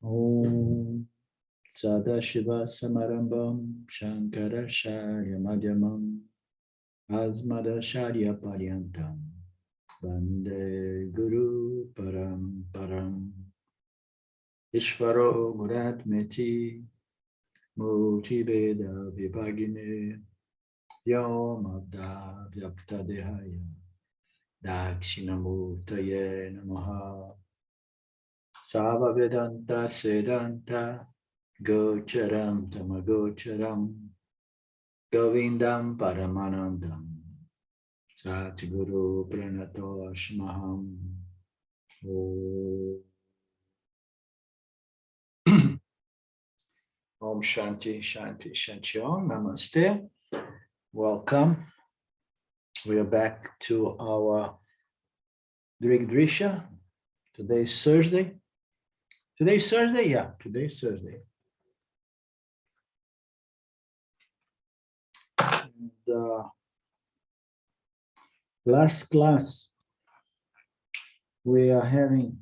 Om Sadashiva Samarambam Shankaracharya Madhyamam Asmadacharya Paryantam Vande Guru Paramparam Ishvaro Muratmeti Murtibeda Vibhagine Yomabda Vyaptadehaya Dakshinamurtaye Namaha Sava Vedanta Sedanta Gocharam Tamagocharam Govindam Paramanandam Satguru Pranatoshmaham Om Shanti Shanti Shanti Om Namaste. Welcome. We are back to our Drg Drsya. Today's Thursday. Today's Thursday? Yeah, today's Thursday. And, last class, we are having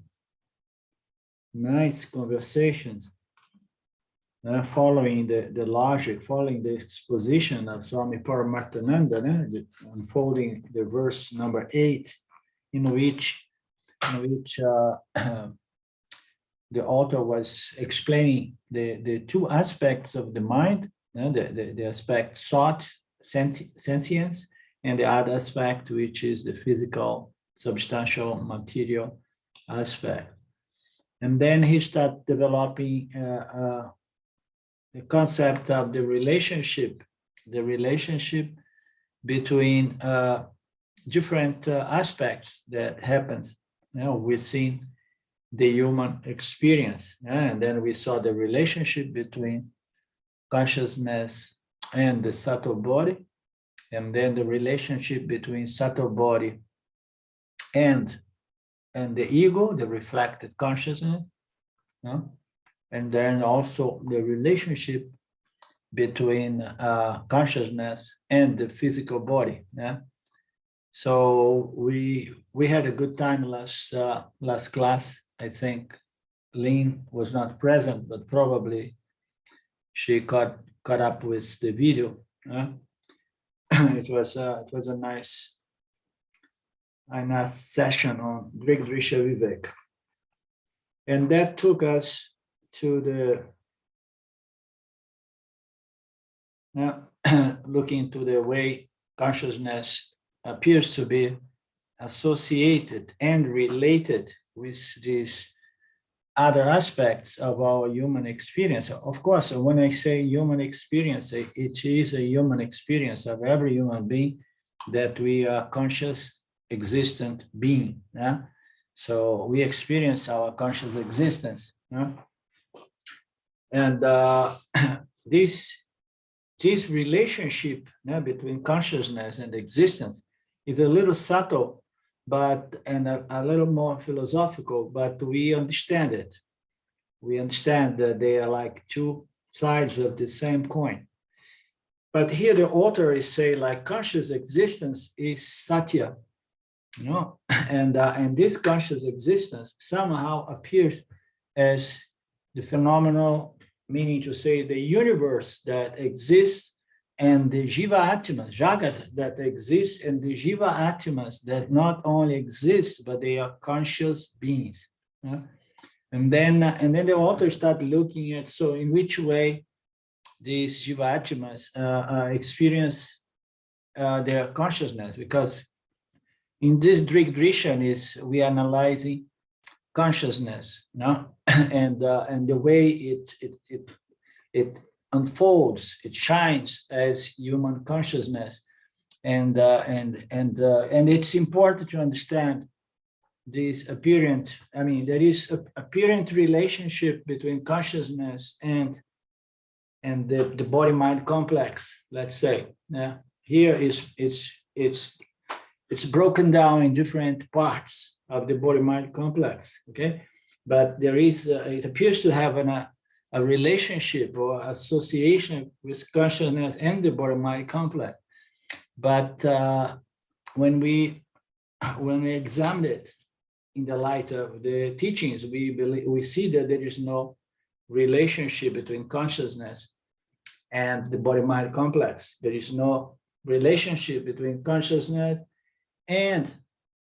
nice conversations following the logic, following the exposition of Swami Paramarthananda, unfolding the verse number 8, in which the author was explaining the two aspects of the mind, the aspect thought, sentience, and the other aspect, which is the physical, substantial, material aspect. And then he started developing the concept of the relationship between different aspects that happens within the human experience. And then we saw the relationship between consciousness and the subtle body, and then the relationship between subtle body and the ego, the reflected consciousness, and then also the relationship between consciousness and the physical body. So we had a good time last class. I think Lynn was not present, but probably she caught up with the video. It was a nice session on Drg Drsya-Viveka, and that took us to the looking into the way consciousness appears to be associated and related with these other aspects of our human experience. Of course, when I say human experience, it is a human experience of every human being, that we are conscious, existent being. So we experience our conscious existence. And this relationship between consciousness and existence is a little subtle, and a little more philosophical, but we understand it. We understand that they are like two sides of the same coin. But here the author is saying, like, conscious existence is satya, and this conscious existence somehow appears as the phenomenal, meaning to say the universe that exists, and the Jiva Atmas, Jagat, that exists, and the Jiva Atmas that not only exist, but they are conscious beings. And then the author started looking at, so in which way these Jiva Atmas experience their consciousness, because in this Drg Drsya we are analyzing consciousness, and the way it unfolds, it shines as human consciousness, and it's important to understand this apparent. I mean, there is a apparent relationship between consciousness and the body-mind complex. Let's say, here it's broken down in different parts of the body-mind complex. Okay, but there is it appears to have a relationship or association with consciousness and the body-mind complex. But when we examine it in the light of the teachings, we see that there is no relationship between consciousness and the body-mind complex. There is no relationship between consciousness and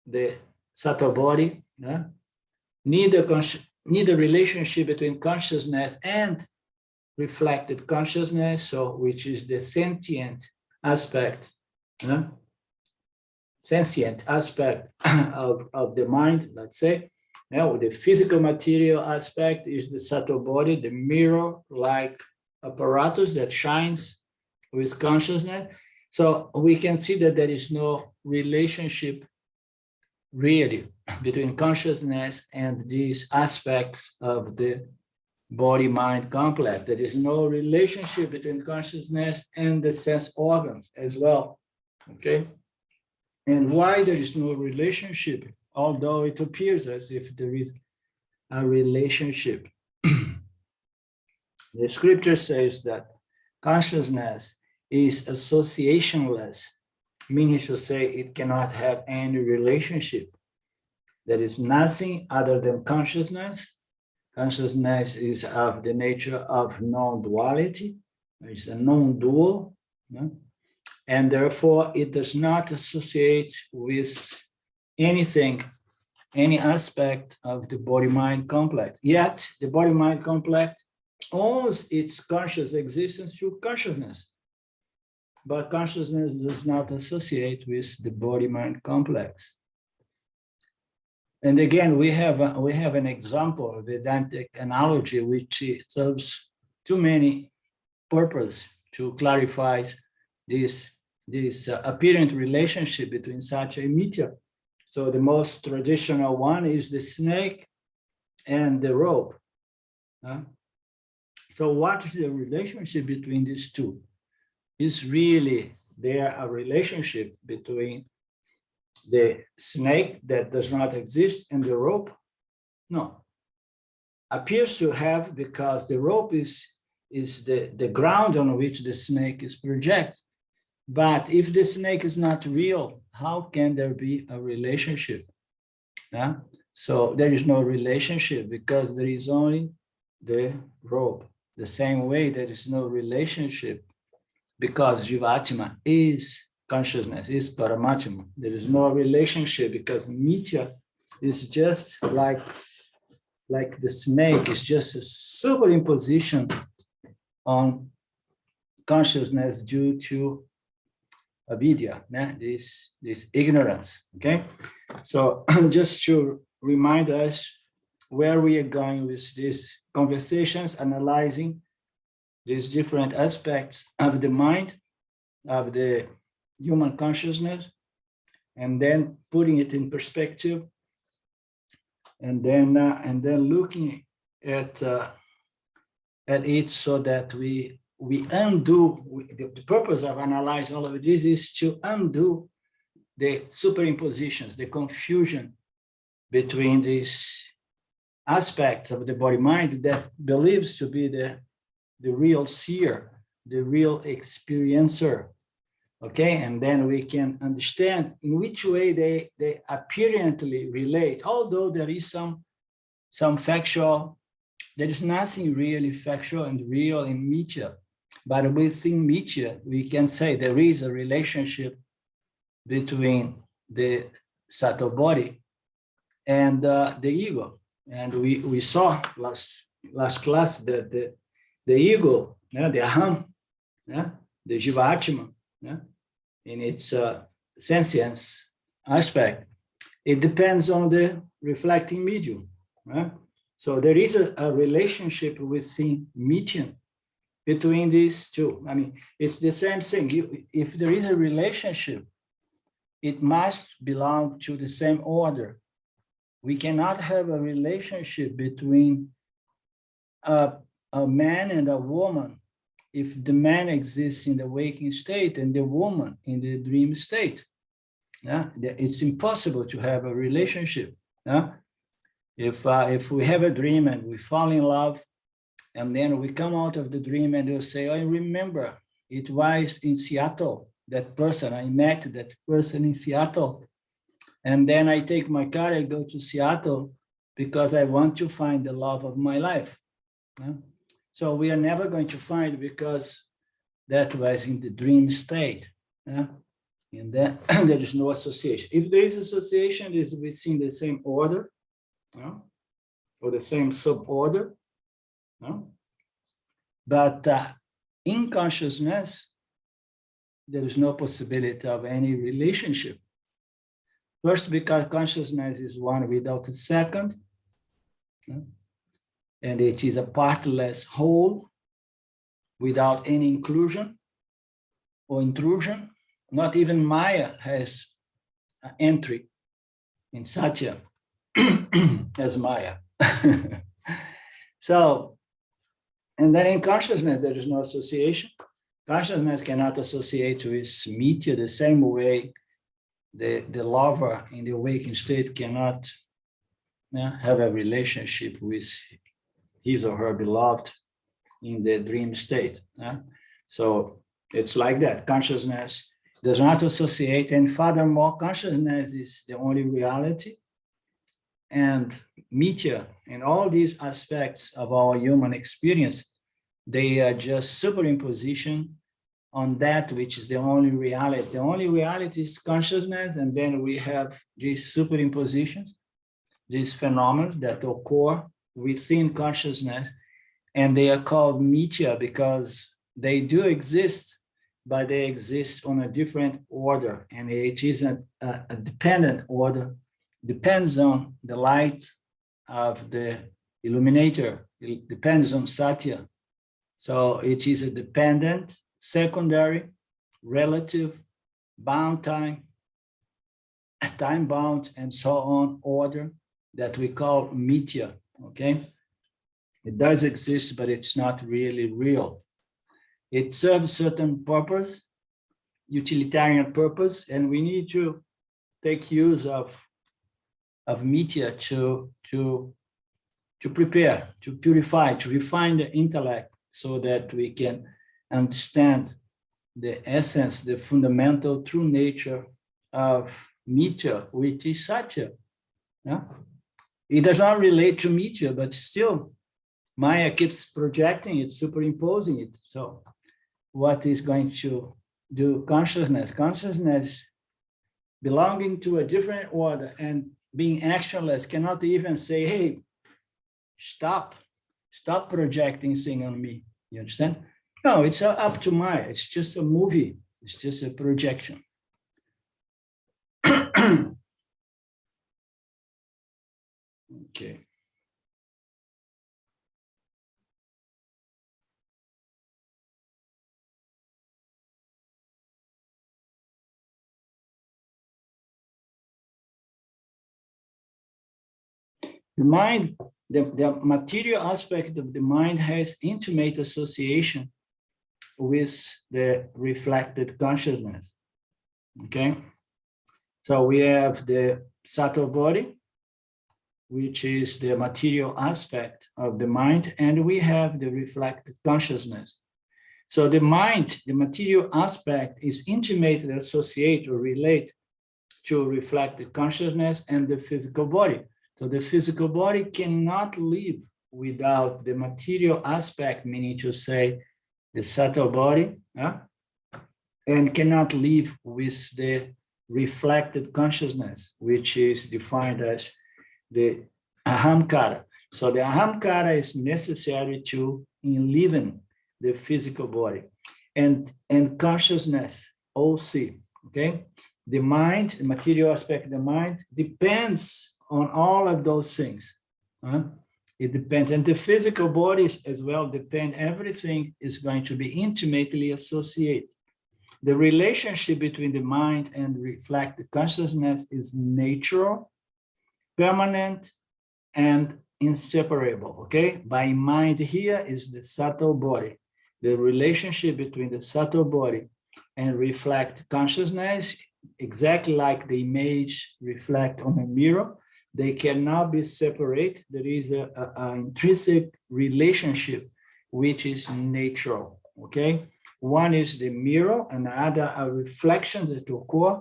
the subtle body. Neither relationship between consciousness and reflected consciousness, so which is the sentient aspect, sentient aspect of the mind, let's say. Now, the physical material aspect is the subtle body, the mirror-like apparatus that shines with consciousness. So we can see that there is no relationship really between consciousness and these aspects of the body-mind complex. There is no relationship between consciousness and the sense organs as well, okay? And why there is no relationship, although it appears as if there is a relationship. The scripture says that consciousness is associationless, meaning to say it cannot have any relationship. There is nothing other than consciousness. Consciousness is of the nature of non-duality. It's a non-dual, and therefore it does not associate with anything, any aspect of the body-mind complex. Yet the body-mind complex owns its conscious existence through consciousness, but consciousness does not associate with the body-mind complex. And again, we have an example, a Vedantic analogy, which serves too many purposes to clarify this apparent relationship between Satya and Mithya. So the most traditional one is the snake and the rope. So what is the relationship between these two? Is really there a relationship between the snake that does not exist and the rope? No. Appears to have, because the rope is the ground on which the snake is projected. But if the snake is not real, how can there be a relationship? So there is no relationship because there is only the rope. The same way there is no relationship because Jivatma is consciousness, is Paramatma. There is no relationship because Mithya is just like the snake, is just a superimposition on consciousness due to avidya, this ignorance, okay? So just to remind us where we are going with these conversations, analyzing these different aspects of the mind, of the human consciousness, and then putting it in perspective, and then looking at it so that we undo. The purpose of analyzing all of this is to undo the superimpositions, the confusion between these aspects of the body-mind that believes to be the real seer, the real experiencer. Okay, and then we can understand in which way they apparently relate, although there is some factual, there is nothing really factual and real in Mithya. But within Mithya, we can say there is a relationship between the subtle body and the ego. And we saw last class that the ego, the aham, the jivatma, in its sentience aspect, it depends on the reflecting medium. So there is a relationship within Mithya between these two. I mean, it's the same thing. If there is a relationship, it must belong to the same order. We cannot have a relationship between a man and a woman if the man exists in the waking state and the woman in the dream state. It's impossible to have a relationship. If we have a dream and we fall in love, and then we come out of the dream and we'll say, I remember it was in Seattle, that person, I met that person in Seattle. And then I take my car, I go to Seattle because I want to find the love of my life. So we are never going to find, because that was in the dream state. Yeah? And then there is no association. If there is association, it is within the same order, or the same suborder. But in consciousness, there is no possibility of any relationship. First, because consciousness is one without a second, and it is a partless whole without any inclusion or intrusion. Not even Maya has an entry in Satya as Maya. So, and then in consciousness, there is no association. Consciousness cannot associate with Mithya the same way the lover in the awakened state cannot have a relationship with his or her beloved in the dream state. So it's like that. Consciousness does not associate, and furthermore, consciousness is the only reality. And Mithya and all these aspects of our human experience, they are just superimposition on that which is the only reality. The only reality is consciousness, and then we have these superimpositions, these phenomena that occur within consciousness, and they are called Mithya because they do exist, but they exist on a different order, and it is a dependent order, depends on the light of the illuminator, it depends on Satya. So it is a dependent, secondary, relative, bound time, time-bound, and so on order that we call Mithya, okay? It does exist, but it's not really real. It serves certain purpose, utilitarian purpose, and we need to take use of Mithya to prepare, to purify, to refine the intellect so that we can understand the essence, the fundamental true nature of Mithya, which is Satya. Yeah? It does not relate to Mithya, but still Maya keeps projecting it, superimposing it. So what is going to do consciousness? Consciousness belonging to a different order and being actionless cannot even say, hey, stop projecting thing on me. You understand? No, it's up to Maya. It's just a movie. It's just a projection. Okay. The mind, the material aspect of the mind has intimate association with the reflected consciousness. Okay. So we have the subtle body, which is the material aspect of the mind, and we have the reflected consciousness. So the mind, the material aspect, is intimately associated or relate to reflected consciousness and the physical body. So the physical body cannot live without the material aspect, meaning to say the subtle body, and cannot live with the reflected consciousness, which is defined as the ahamkara. So the ahamkara is necessary to enliven the physical body, and consciousness also. Okay, the mind, the material aspect of the mind, depends on all of those things. It depends, and the physical bodies as well depend. Everything is going to be intimately associated. The relationship between the mind and reflected consciousness is natural, permanent, and inseparable. Okay, by mind here is the subtle body. The relationship between the subtle body and reflect consciousness, exactly like the image reflect on a mirror, they cannot be separate. There is an intrinsic relationship which is natural. Okay, one is the mirror, and the other are reflections that occur.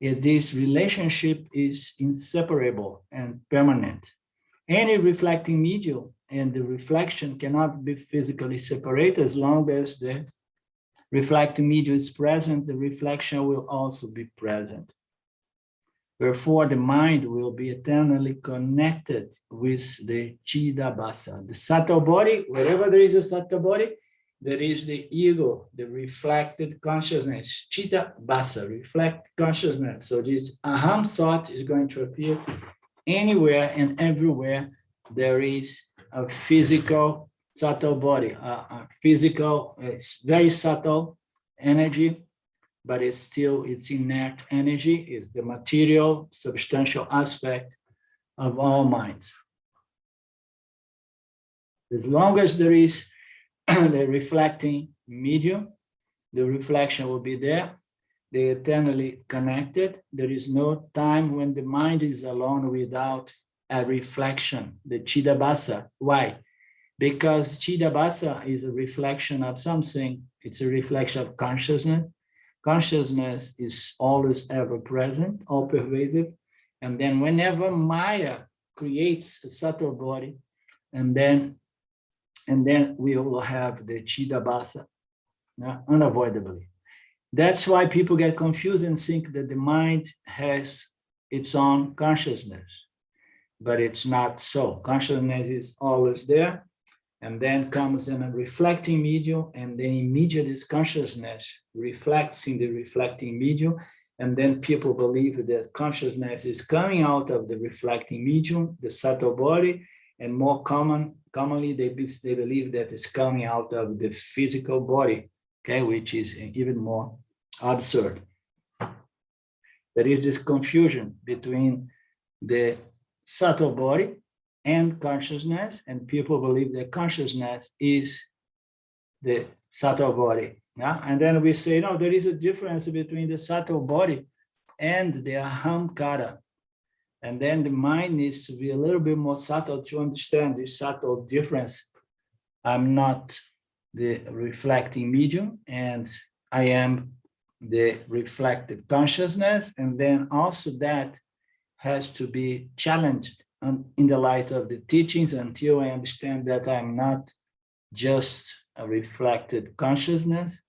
And this relationship is inseparable and permanent. Any reflecting medium and the reflection cannot be physically separated. As long as the reflecting medium is present, the reflection will also be present. Therefore, the mind will be eternally connected with the Chidabhasa, the subtle body. Wherever there is a subtle body, there is the ego, the reflected consciousness, Chidabhasa, reflect consciousness. So this aham thought is going to appear anywhere and everywhere there is a physical subtle body, a physical, it's very subtle energy, but it's still, it's inert energy, is the material, substantial aspect of all minds. As long as there is the reflecting medium, the reflection will be there. They're eternally connected. There is no time when the mind is alone without a reflection, the Chidabhasa. Why? Because Chidabhasa is a reflection of something. It's a reflection of consciousness. Consciousness is always ever present, all pervasive. And then whenever Maya creates a subtle body, and then we will have the Chidabhasa, unavoidably. That's why people get confused and think that the mind has its own consciousness, but it's not so. Consciousness is always there, and then comes in a reflecting medium, and then immediately this consciousness reflects in the reflecting medium, and then people believe that consciousness is coming out of the reflecting medium, the subtle body, and more commonly they believe that it's coming out of the physical body, okay, which is even more absurd. There is this confusion between the subtle body and consciousness, and people believe that consciousness is the subtle body. Yeah? And then we say, no, there is a difference between the subtle body and the ahamkara. And then the mind needs to be a little bit more subtle to understand this subtle difference. I'm not the reflecting medium, and I am the reflective consciousness. And then also that has to be challenged in the light of the teachings until I understand that I'm not just a reflected consciousness,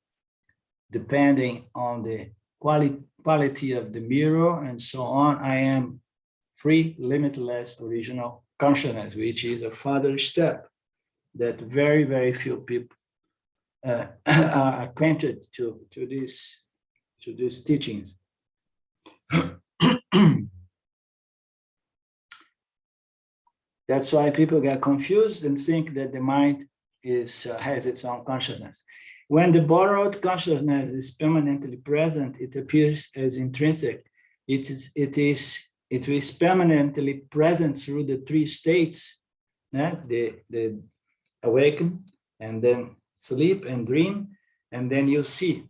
depending on the quality of the mirror and so on. I am free, limitless, original consciousness, which is a further step that very, very few people are acquainted to these teachings. That's why people get confused and think that the mind has its own consciousness. When the borrowed consciousness is permanently present, it appears as intrinsic. It is permanently present through the three states, the awaken, and then sleep and dream, and then you see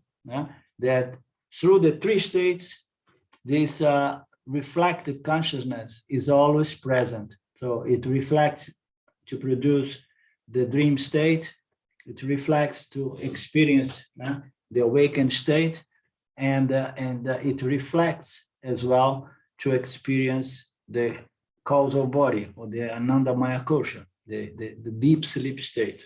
that through the three states, this reflected consciousness is always present. So it reflects to produce the dream state, it reflects to experience the awakened state, and it reflects as well to experience the causal body, or the Anandamaya kosha, the deep sleep state,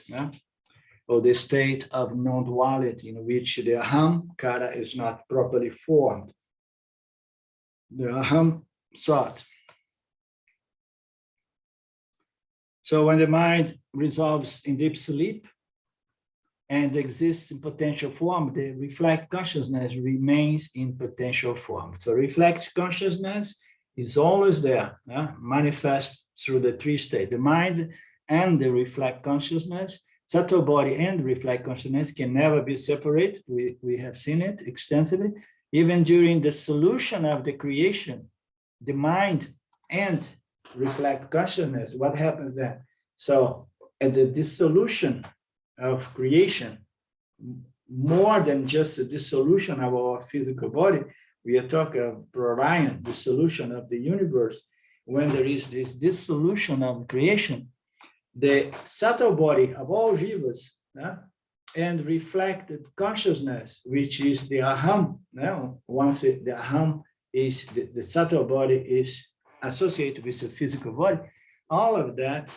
or the state of non-duality in which the ahamkara is not properly formed. The aham thought. So when the mind resolves in deep sleep and exists in potential form, the reflect consciousness remains in potential form. So reflect consciousness is always there, manifest through the three states. The mind and the reflect consciousness, subtle body and reflect consciousness can never be separated. We have seen it extensively. Even during the solution of the creation, the mind and reflect consciousness, what happens then? So at the dissolution of creation, more than just the dissolution of our physical body, we are talking of prārabdha, dissolution of the universe. When there is this dissolution of creation, the subtle body of all jivas and reflected consciousness, which is the aham, once the aham is the subtle body is associated with the physical body, all of that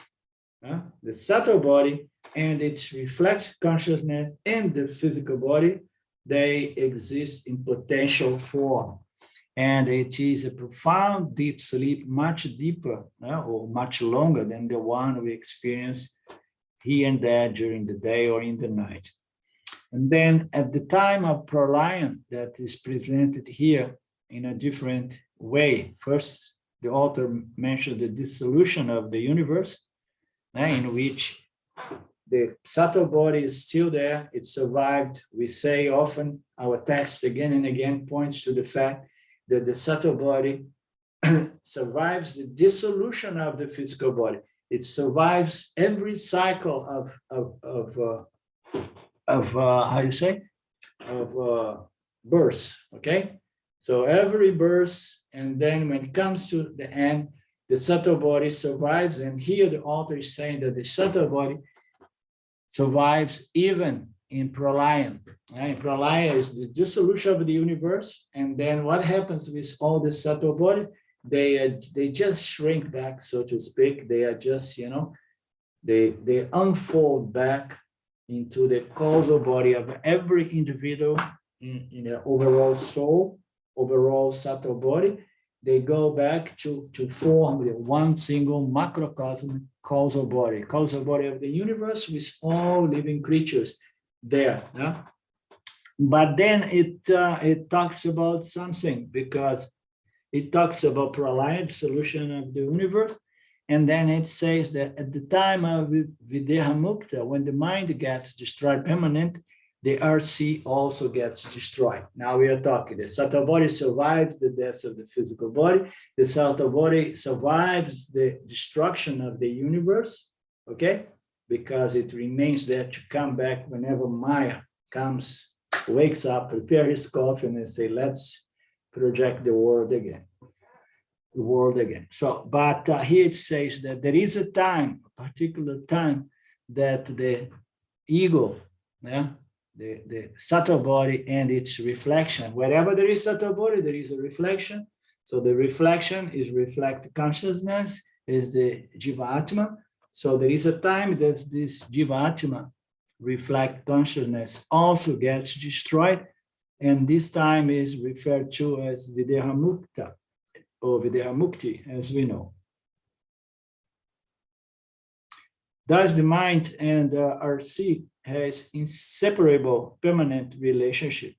the subtle body and its reflex consciousness and the physical body, they exist in potential form. And it is a profound deep sleep, much deeper or much longer than the one we experience here and there during the day or in the night. And then at the time of pralaya, that is presented here in a different way. First, the author mentioned the dissolution of the universe, in which the subtle body is still there. It survived. We say often, our text again and again points to the fact that the subtle body survives the dissolution of the physical body. It survives every cycle of birth, okay? So every birth, and then when it comes to the end, the subtle body survives. And here the author is saying that the subtle body survives even in pralaya. Pralaya is the dissolution of the universe. And then what happens with all the subtle body? They just shrink back, so to speak. They are just, they unfold back into the causal body of every individual in the overall soul, overall subtle body. They go back to form the one single macrocosmic causal body of the universe with all living creatures there. Yeah? But then it talks about something, because it talks about pralaya, the solution of the universe. And then it says that at the time of videhamukti, when the mind gets destroyed permanent, the RC also gets destroyed. Now we are talking, the subtle body survives the death of the physical body. The subtle body survives the destruction of the universe, okay? Because it remains there to come back whenever Maya comes, wakes up, prepare his coffin and say, let's project the world again. So, but here it says that there is a time, a particular time, that the ego, the subtle body and its reflection, wherever there is subtle body, there is a reflection. So the reflection is reflect consciousness, is the jiva-atma. So there is a time that this jiva-atma, reflect consciousness, also gets destroyed. And this time is referred to as videhamukta, or videhamukti, as we know. Thus, the mind and RC has inseparable permanent relationship.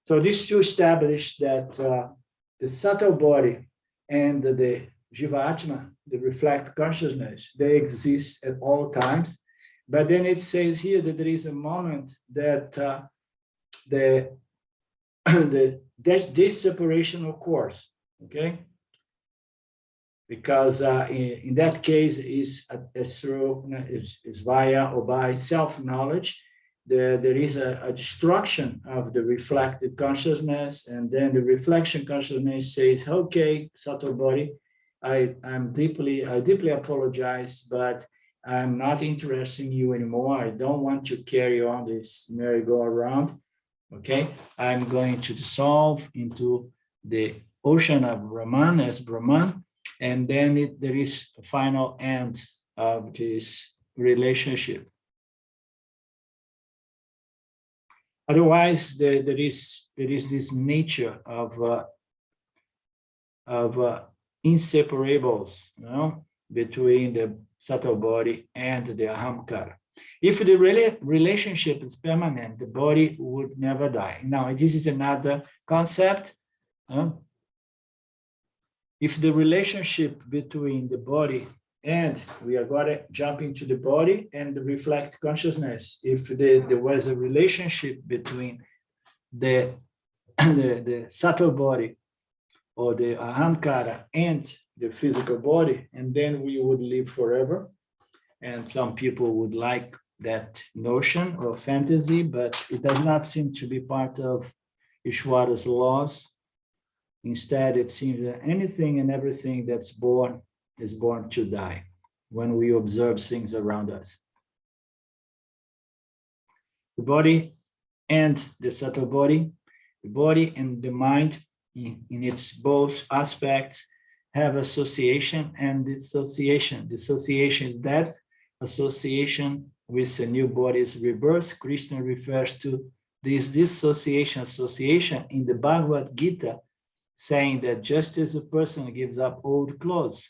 So this to establish that the subtle body and the jiva-atma, the reflect consciousness, they exist at all times. But then it says here that there is a moment that this separation occurs, okay? Because in that case is via or by self-knowledge. There is a destruction of the reflected consciousness, and then the reflection consciousness says, okay, subtle body, I deeply apologize, but I'm not interested in you anymore. I don't want to carry on this merry-go-round. Okay, I'm going to dissolve into the ocean of Brahman as Brahman, and then there is a final end of this relationship. Otherwise, there is this nature of inseparables, between the subtle body and the ahamkara. If the relationship is permanent, the body would never die. Now, this is another concept. If the relationship between the body and we are going to jump into the body and the reflect consciousness, if there was a relationship between the subtle body or the ahamkara and the physical body, and then we would live forever. And some people would like that notion or fantasy, but it does not seem to be part of Ishwara's laws. Instead, it seems that anything and everything that's born is born to die when we observe things around us. The body and the subtle body, the body and the mind in its both aspects, have association and dissociation. Dissociation is death, association with a new body is rebirth. Krishna refers to this dissociation, association in the Bhagavad Gita, saying that just as a person gives up old clothes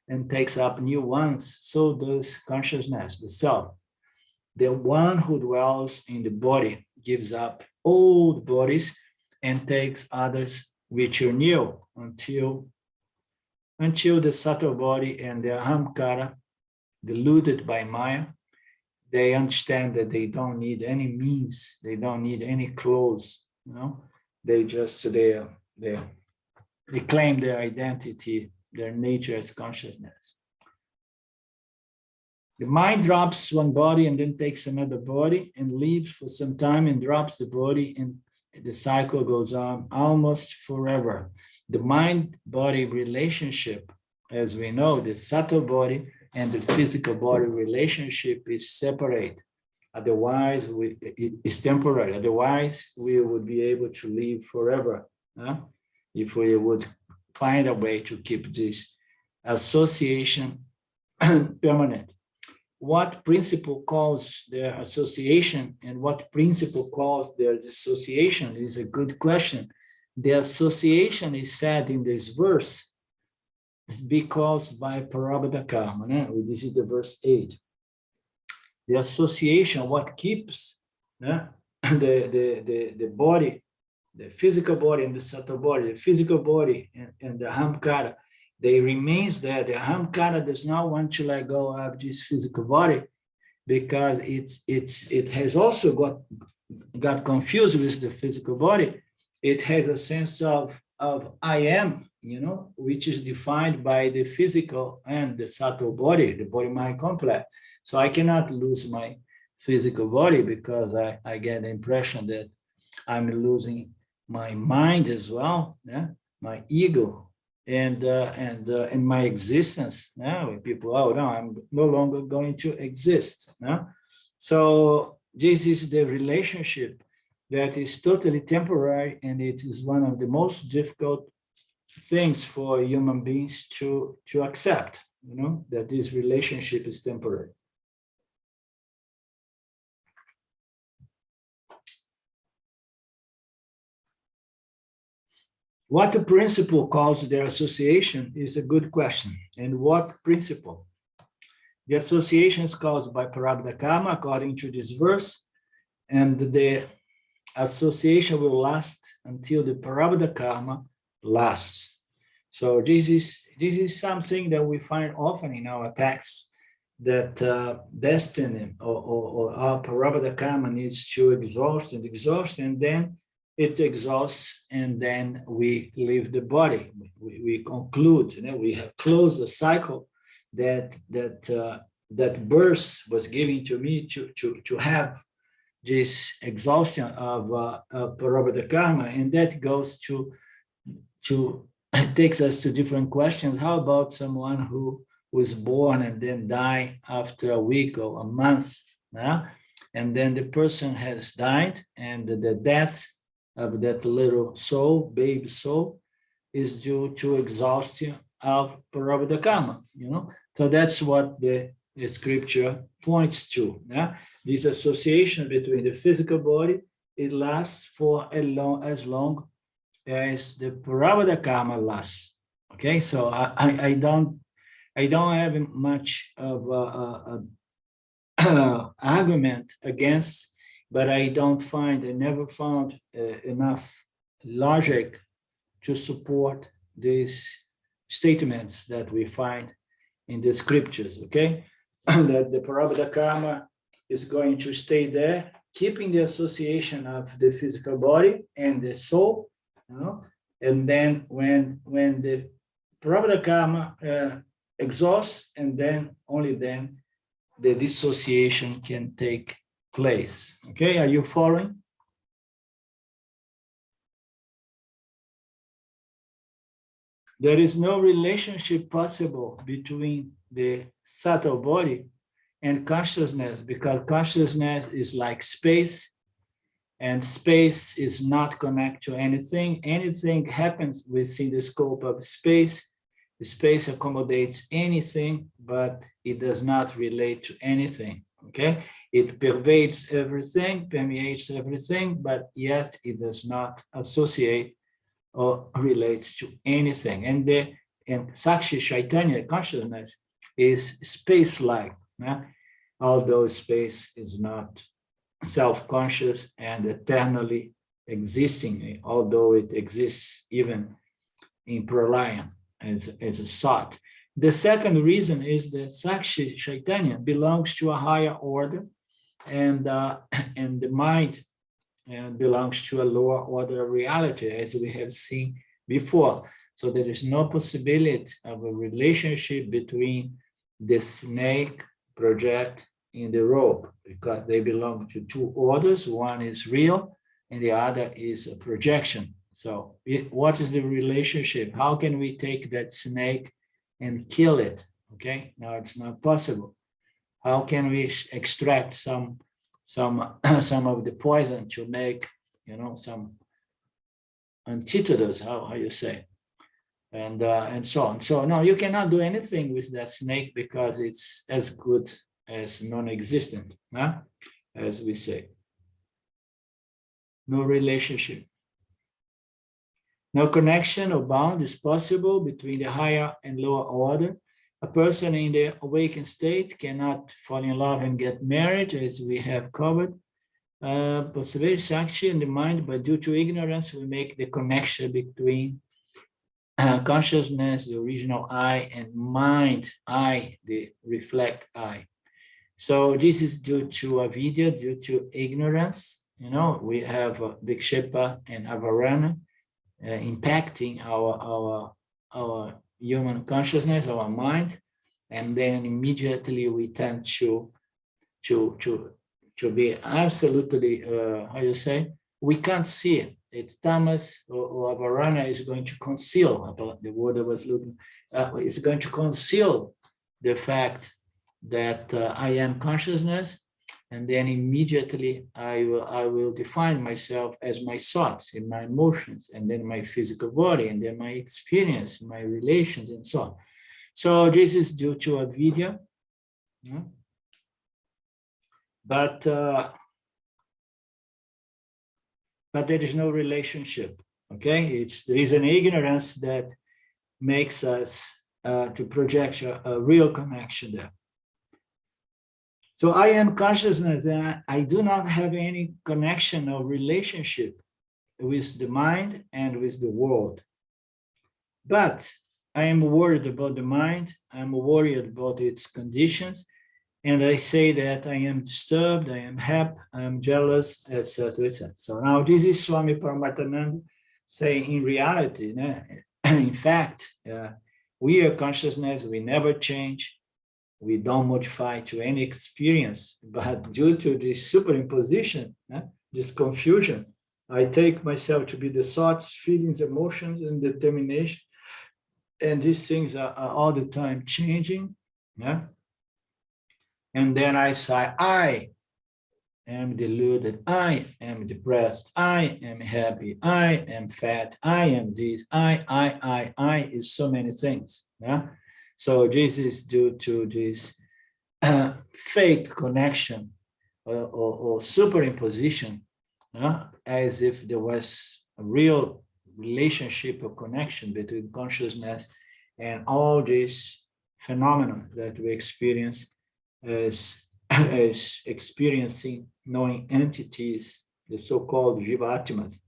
and takes up new ones, so does consciousness, the self. The one who dwells in the body gives up old bodies and takes others which are new until the subtle body and the ahamkara, deluded by Maya, they understand that they don't need any means, they don't need any clothes, they just, they claim their identity, their nature as consciousness. The mind drops one body and then takes another body and leaves for some time and drops the body, and the cycle goes on almost forever. The mind-body relationship, as we know, the subtle body and the physical body relationship is separate. Otherwise, it's temporary. Otherwise, we would be able to live forever. If we would find a way to keep this association permanent. What principle calls their association and what principle calls their dissociation is a good question. The association is said in this verse be caused by prārabdha karma. This is the verse 8. The association, what keeps the body, the physical body and the subtle body, the physical body and the ahamkara, they remains there. The ahamkara does not want to let go of this physical body because it has also got confused with the physical body. It has a sense of I am, which is defined by the physical and the subtle body, the body-mind complex. So I cannot lose my physical body because I get the impression that I'm losing my mind as well, my ego. And my existence. Now, people, oh no, I'm no longer going to exist. So this is the relationship that is totally temporary, and it is one of the most difficult things for human beings to accept. That this relationship is temporary. What the principle calls their association is a good question. And what principle? The association is caused by prārabdha karma, according to this verse, and the association will last until the prārabdha karma lasts. So this is something that we find often in our texts, that destiny or our prārabdha karma needs to exhaust, and then it exhausts, and then we leave the body. We conclude, we have closed the cycle that birth was given to me to have this exhaustion of prārabdha karma, and that goes to takes us to different questions. How about someone who was born and then die after a week or a month, and then the person has died, and the death of that little soul, baby soul, is due to exhaustion of prārabdha karma, So that's what the scripture points to. This association between the physical body, it lasts for as long as the prārabdha karma lasts. Okay, so I don't have much of argument against. But I never found enough logic to support these statements that we find in the scriptures, okay? That the prārabdha karma is going to stay there, keeping the association of the physical body and the soul, and then when the prārabdha karma exhausts, and then only then the dissociation can take place. Okay, are you following? There is no relationship possible between the subtle body and consciousness, because consciousness is like space, and space is not connected to anything. Anything happens within the scope of space, The space accommodates anything, but it does not relate to anything, okay? It pervades everything, permeates everything, but yet it does not associate or relate to anything. And Sakshi Chaitanya consciousness is space-like, although space is not self-conscious and eternally existing, although it exists even in pralayam as a thought. The second reason is that Sakshi Chaitanya belongs to a higher order, and the mind belongs to a lower order of reality, as we have seen before. So there is no possibility of a relationship between the snake project in the rope, because they belong to two orders. One is real and the other is a projection. So what is the relationship? How can we take that snake and kill it? Okay, now it's not possible. How can we extract some of the poison to make, some antidotes, how you say, and so on. So no, you cannot do anything with that snake because it's as good as non-existent, as we say. No relationship. No connection or bound is possible between the higher and lower order. A person in the awakened state cannot fall in love and get married, as we have covered. Possibility, Sakshi, in the mind, but due to ignorance, we make the connection between consciousness, the original I, and mind, I, the reflect I. So this is due to avidya, due to ignorance. We have vikshepa and avarana impacting our human consciousness, our mind, and then immediately we tend to be absolutely, we can't see it. It's tamas or avarana is going to conceal, the word I was looking, it's going to conceal the fact that I am consciousness, and then immediately I will define myself as my thoughts and my emotions, and then my physical body, and then my experience, my relations, and so on. So this is due to avidya, but there is no relationship. Okay, there is an ignorance that makes us to project a real connection there. So I am consciousness, and I do not have any connection or relationship with the mind and with the world. But I am worried about the mind, I'm worried about its conditions, and I say that I am disturbed, I am happy, I am jealous, etc., etc. So now this is Swami Paramarthananda saying, in reality, in fact, we are consciousness, we never change. We don't modify to any experience, but due to this superimposition, this confusion, I take myself to be the thoughts, feelings, emotions, and determination. And these things are all the time changing. And then I say, I am deluded, I am depressed, I am happy, I am fat, I am this, I is so many things. So this is due to this fake connection or superimposition, as if there was a real relationship or connection between consciousness and all this phenomena that we experience as experiencing, knowing entities, the so-called jiva-atmas.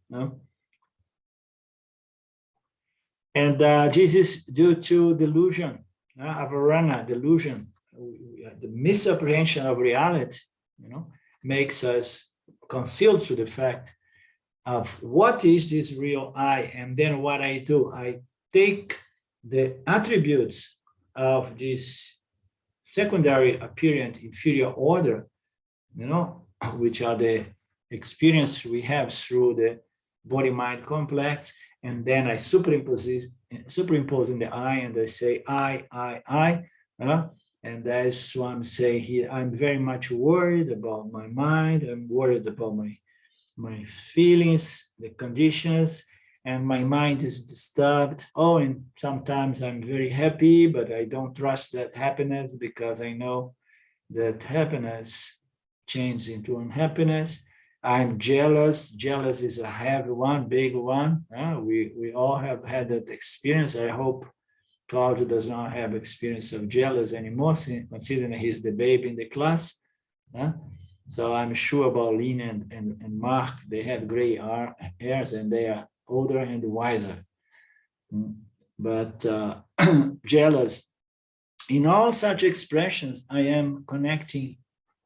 And this is due to delusion. Avarana, delusion, the misapprehension of reality, makes us concealed to the fact of what is this real I, and then what I do, I take the attributes of this secondary apparent inferior order, which are the experience we have through the body-mind complex, and then I superimpose in the I, and I say I, and that's what I'm saying here. I'm very much worried about my mind. I'm worried about my feelings, the conditions, and my mind is disturbed. Oh, and sometimes I'm very happy, but I don't trust that happiness because I know that happiness changes into unhappiness. I'm jealous. Jealous is a heavy one, big one. We all have had that experience. I hope Claudio does not have experience of jealous anymore, considering he's the baby in the class. So I'm sure about Lina and Mark, they have gray hairs and they are older and wiser. But jealous, in all such expressions, I am connecting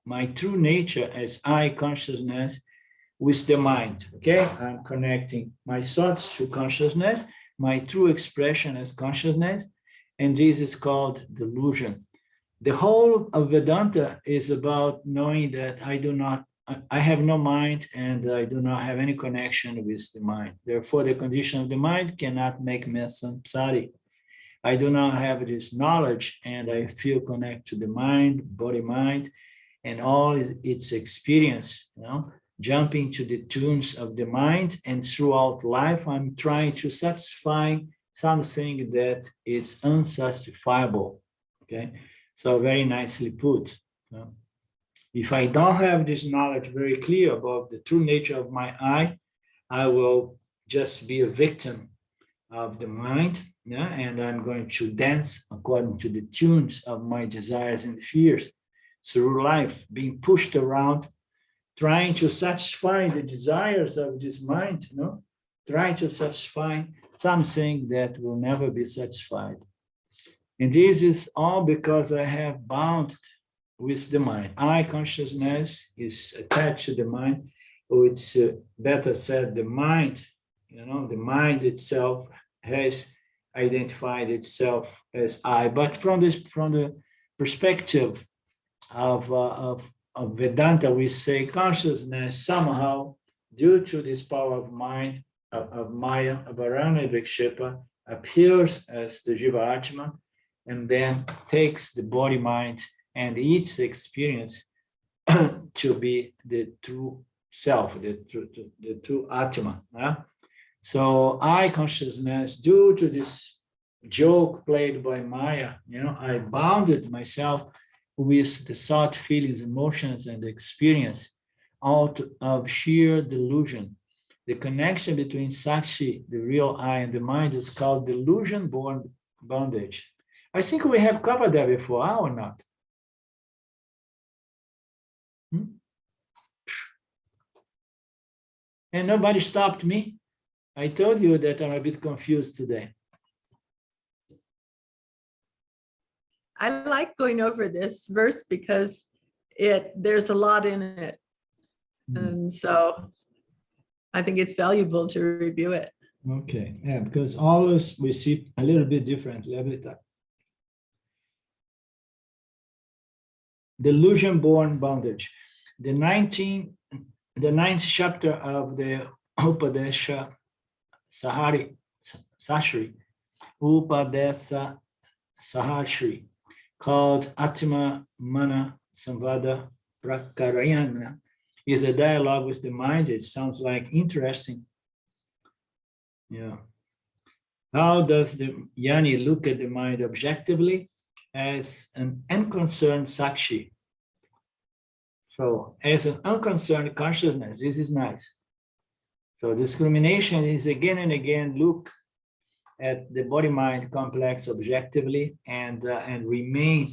my true nature as I consciousness with the mind, okay? I'm connecting my thoughts to consciousness, my true expression as consciousness, and this is called delusion. The whole of Vedanta is about knowing that I have no mind and I do not have any connection with the mind. Therefore, the condition of the mind cannot make me samsari. I do not have this knowledge and I feel connected to the mind, body-mind, and all its experience, jumping to the tunes of the mind, and throughout life, I'm trying to satisfy something that is unsatisfiable, okay? So very nicely put. If I don't have this knowledge very clear about the true nature of my I will just be a victim of the mind, and I'm going to dance according to the tunes of my desires and fears through life, being pushed around, trying to satisfy the desires of this mind, trying to satisfy something that will never be satisfied. And this is all because I have bound with the mind. I consciousness is attached to the mind, or it's better said, the mind, the mind itself has identified itself as I. But from the perspective of Vedanta, we say consciousness somehow, due to this power of mind, of Maya, of Varana Vikshepa, appears as the Jiva Atma, and then takes the body mind and its experience to be the true self, the true Atma. So I consciousness, due to this joke played by Maya, I bounded myself with the thought, feelings, emotions, and experience out of sheer delusion. The connection between Sakshi, the real I, and the mind is called delusion-born bondage. I think we have covered that before, or not? And nobody stopped me. I told you that I'm a bit confused today. I like going over this verse because there's a lot in it. And so I think it's valuable to review it. Okay, yeah, because always we see a little bit differently every time. Delusion-born bondage. The ninth chapter of the Upadesha Sahasri, Upadesa Sahasri, called Atma Mana Samvada Prakarayana, is a dialogue with the mind. It sounds like interesting. Yeah. How does the Jnani look at the mind objectively? As an unconcerned Sakshi. So as an unconcerned consciousness, this is nice. So discrimination is again and again look at the body-mind complex objectively and remain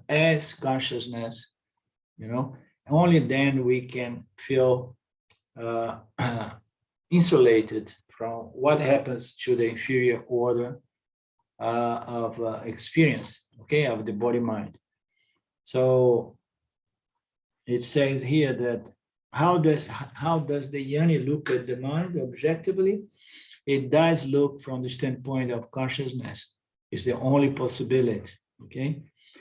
as consciousness. Only then we can feel insulated from what happens to the inferior order of experience, of the body-mind. So it says here that how does the Jnani look at the mind objectively? It does look from the standpoint of consciousness. It's the only possibility,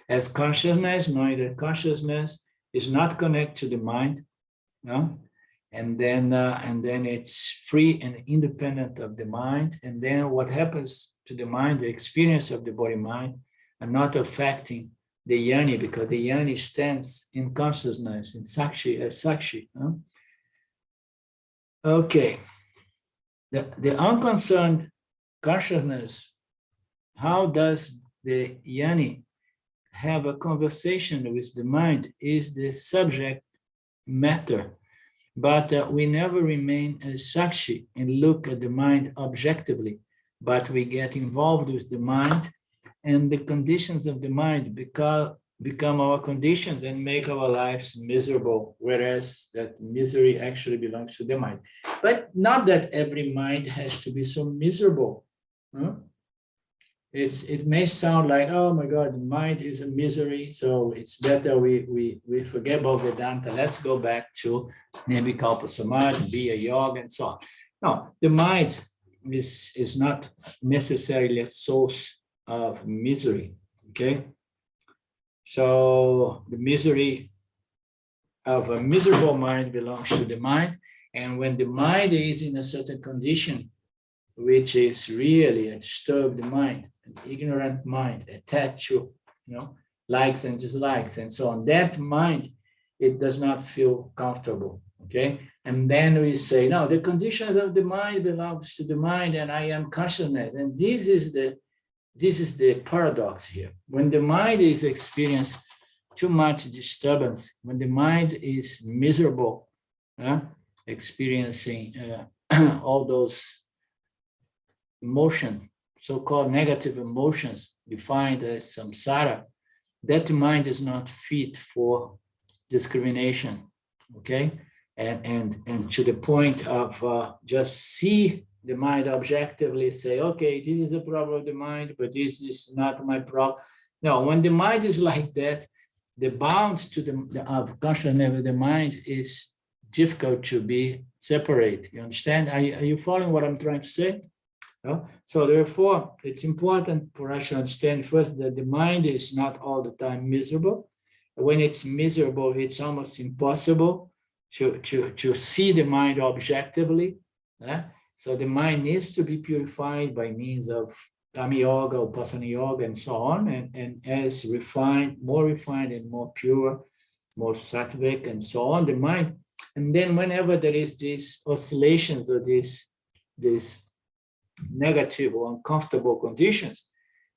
As consciousness, knowing that consciousness is not connected to the mind, and then it's free and independent of the mind. And then what happens to the mind, the experience of the body-mind, are not affecting the Jnani, because the Jnani stands in consciousness, in Sakshi, as Sakshi. Okay, The unconcerned consciousness, how does the yoni have a conversation with the mind, is the subject matter. But we never remain as sakshi and look at the mind objectively, but we get involved with the mind, and the conditions of the mind become our conditions and make our lives miserable, whereas that misery actually belongs to the mind. But not that every mind has to be so miserable. Huh? It may sound like, oh my God, the mind is a misery, so it's better we forget about Vedanta. Let's go back to Nirvikalpa Samadhi, be a yoga, and so on. No, the mind is not necessarily a source of misery, okay? So the misery of a miserable mind belongs to the mind, and when the mind is in a certain condition, which is really a disturbed mind, an ignorant mind, attached to, likes and dislikes and so on, that mind, it does not feel comfortable, okay? And then we say, no, the conditions of the mind belongs to the mind, and I am consciousness. And this is the paradox here. When the mind is experiencing too much disturbance, when the mind is miserable, experiencing all those emotion, so-called negative emotions defined as samsara, that mind is not fit for discrimination, okay? And to the point of just see the mind objectively, say, okay, this is a problem of the mind, but this is not my problem. No, when the mind is like that, the bound to of consciousness of the mind is difficult to be separate. You understand? Are you following what I'm trying to say? No? So therefore, it's important for us to understand first that the mind is not all the time miserable. When it's miserable, it's almost impossible to see the mind objectively. So the mind needs to be purified by means of Dhamma yoga, Upasana yoga, and so on, and as more refined and more pure, more sattvic, and so on, the mind. And then whenever there is these oscillations or these negative or uncomfortable conditions,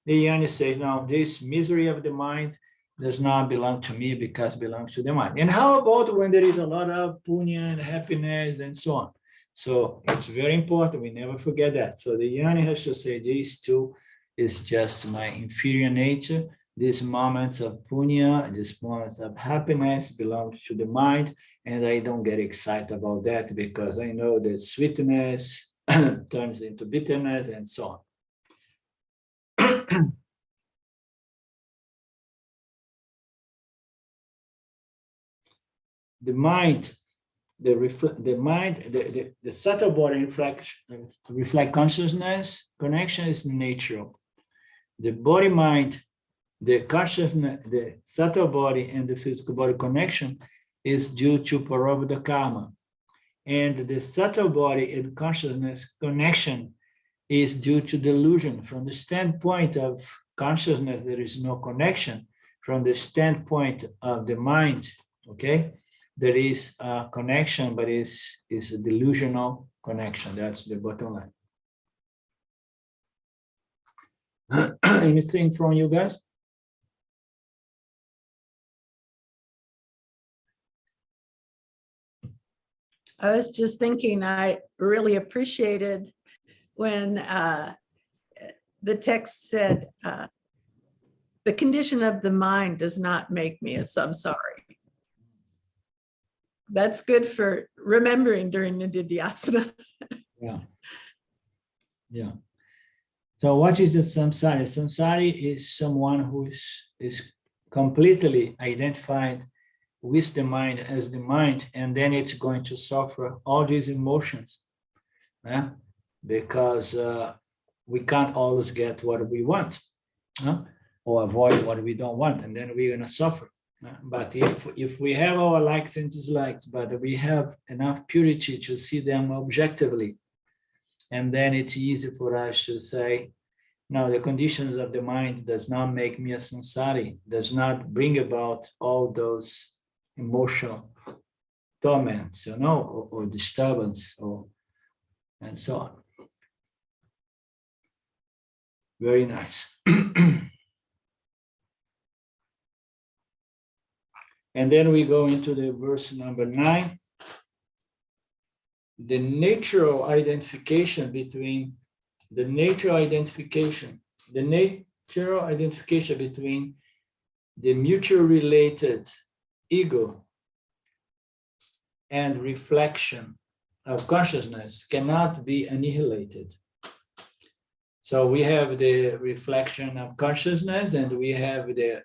the yoni says, no, this misery of the mind does not belong to me because it belongs to the mind. And how about when there is a lot of punya and happiness and so on? So it's very important, we never forget that. So the yoni has to say, these two is just my inferior nature. These moments of punya, these moments of happiness belongs to the mind, and I don't get excited about that because I know that sweetness turns into bitterness and so on. The mind, the subtle body reflect consciousness, connection is natural. The body mind, the consciousness, the subtle body and the physical body connection is due to prārabdha karma. And the subtle body and consciousness connection is due to delusion. From the standpoint of consciousness, there is no connection. From the standpoint of the mind, okay, there is a connection, but it's a delusional connection. That's the bottom line. Anything from you guys? I was just thinking, I really appreciated when the text said, the condition of the mind does not make me a samsari. That's good for remembering during the nididhyasana. Yeah. So what is the samsari? Samsari is someone who is completely identified with the mind as the mind, and then it's going to suffer all these emotions, because we can't always get what we want, or avoid what we don't want, and then we're going to suffer. But if we have our likes and dislikes, but we have enough purity to see them objectively, and then it's easy for us to say, no, the conditions of the mind does not make me a samsari, does not bring about all those emotional torments, or disturbance, or and so on. Very nice. And then we go into the verse number 9. The natural identification between the natural identification between the mutual related ego and reflection of consciousness cannot be annihilated. So we have the reflection of consciousness, and we have the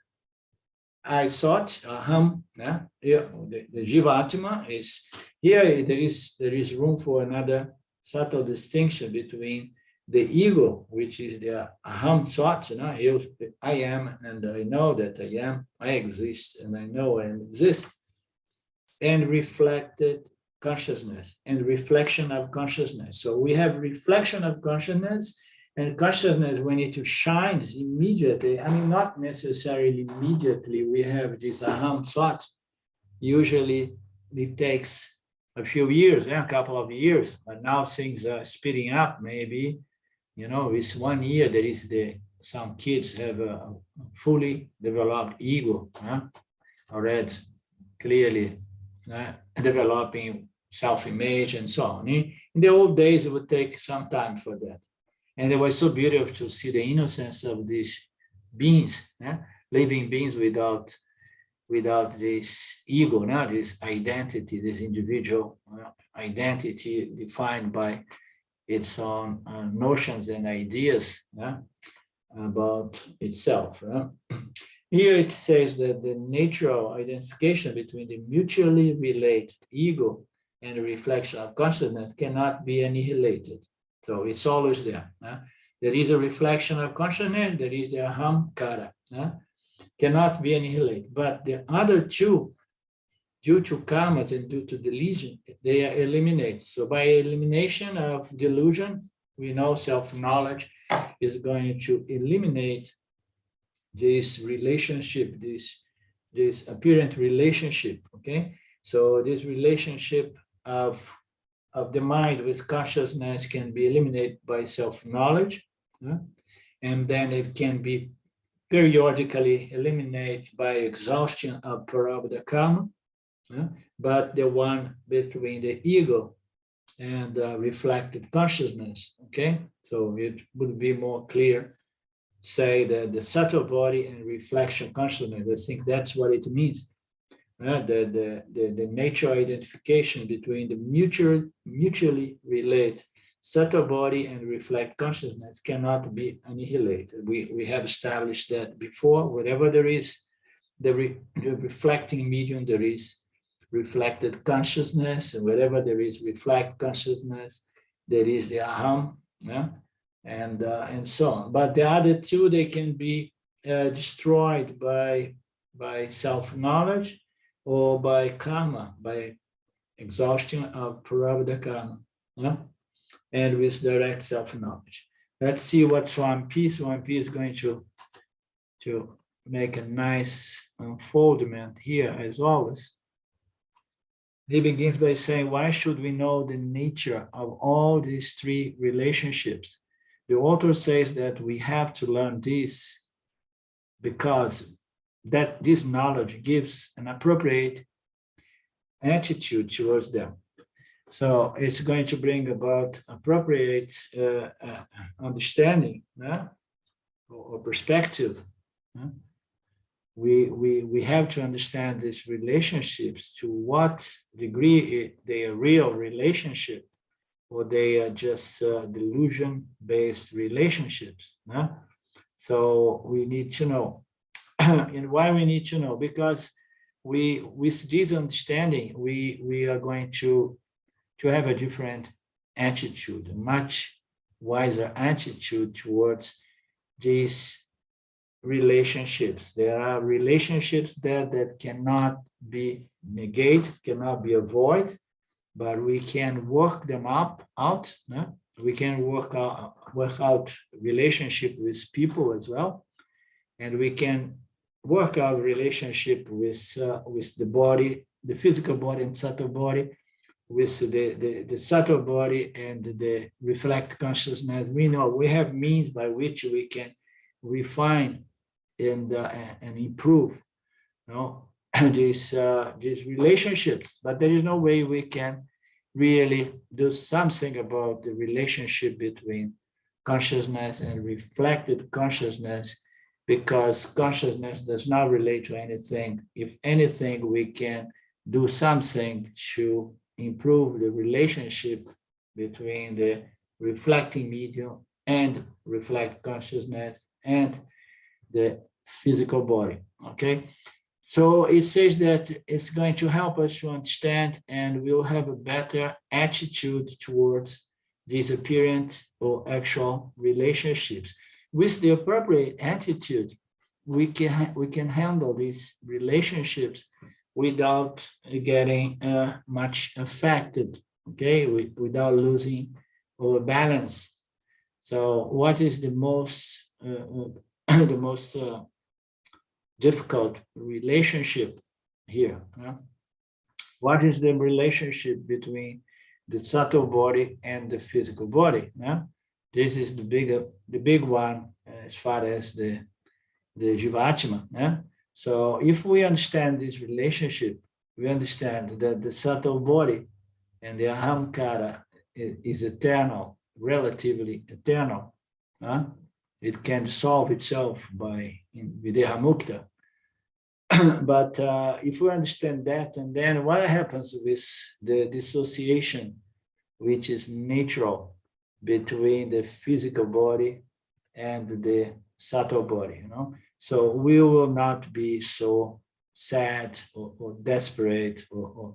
I thought, aham, the jivatma is here. There is room for another subtle distinction between the ego, which is the aham thought, I am, and I know that I am, I exist, and I know I exist, and reflected consciousness and reflection of consciousness. So we have reflection of consciousness, and consciousness, when it shines immediately, I mean, not necessarily immediately, we have this aham thought. Usually it takes a few years, a couple of years, but now things are speeding up. Maybe, it's 1 year, there is some kids have a fully developed ego, already clearly developing self-image and so on. In the old days, it would take some time for that. And it was so beautiful to see the innocence of these beings, living beings without this ego, this identity, this individual identity defined by its own notions and ideas about itself. Here it says that the natural identification between the mutually related ego and the reflection of consciousness cannot be annihilated. So it's always there. There is a reflection of consciousness, there is the ahamkara, cannot be annihilated. But the other two, due to karmas and due to delusion, they are eliminated. So by elimination of delusion, we know self-knowledge is going to eliminate this relationship, this apparent relationship, okay? So this relationship of the mind with consciousness can be eliminated by self-knowledge, and then it can be periodically eliminated by exhaustion of prārabdha karma, but the one between the ego and reflected consciousness, okay? So it would be more clear, say that the subtle body and reflection consciousness, I think that's what it means. The natural identification between the mutually related subtle body and reflect consciousness cannot be annihilated. We have established that before. Wherever there is the reflecting medium, there is reflected consciousness, and wherever there is reflect consciousness, there is the aham, and so on. But the other two, they can be destroyed by self-knowledge or by karma, by exhaustion of prārabdha karma, and with direct self-knowledge. Let's see what Swami P is going to make a nice unfoldment here, as always. He begins by saying, why should we know the nature of all these three relationships? The author says that we have to learn this because that this knowledge gives an appropriate attitude towards them. So it's going to bring about appropriate understanding or perspective. We have to understand these relationships, to what degree they are real relationship or they are just delusion-based relationships. So we need to know. And why we need to know? Because with this understanding, we are going to have a different attitude, a much wiser attitude towards these relationships. There are relationships there that cannot be negated, cannot be avoided, but we can work them out. We can work out relationship with people as well, and we can work out relationship with the body, the physical body and subtle body, with the subtle body and the reflect consciousness, we know we have means by which we can refine and improve, you know, these relationships. But there is no way we can really do something about the relationship between consciousness and reflected consciousness, because consciousness does not relate to anything. If anything, we can do something to improve the relationship between the reflecting medium and reflect consciousness and the physical body. Okay, so it says that it's going to help us to understand, and we'll have a better attitude towards these apparent or actual relationships. With the appropriate attitude, we can handle these relationships without getting much affected, okay, without losing our balance. So what is the most the most difficult relationship here? What is the relationship between the subtle body and the physical body? This is the big one as far as the Jivatma. So if we understand this relationship, we understand that the subtle body and the ahamkara is eternal, relatively eternal. It can dissolve itself by videhamukti. But if we understand that, and then what happens with the dissociation, which is natural between the physical body and the subtle body, you know? So we will not be so sad or desperate or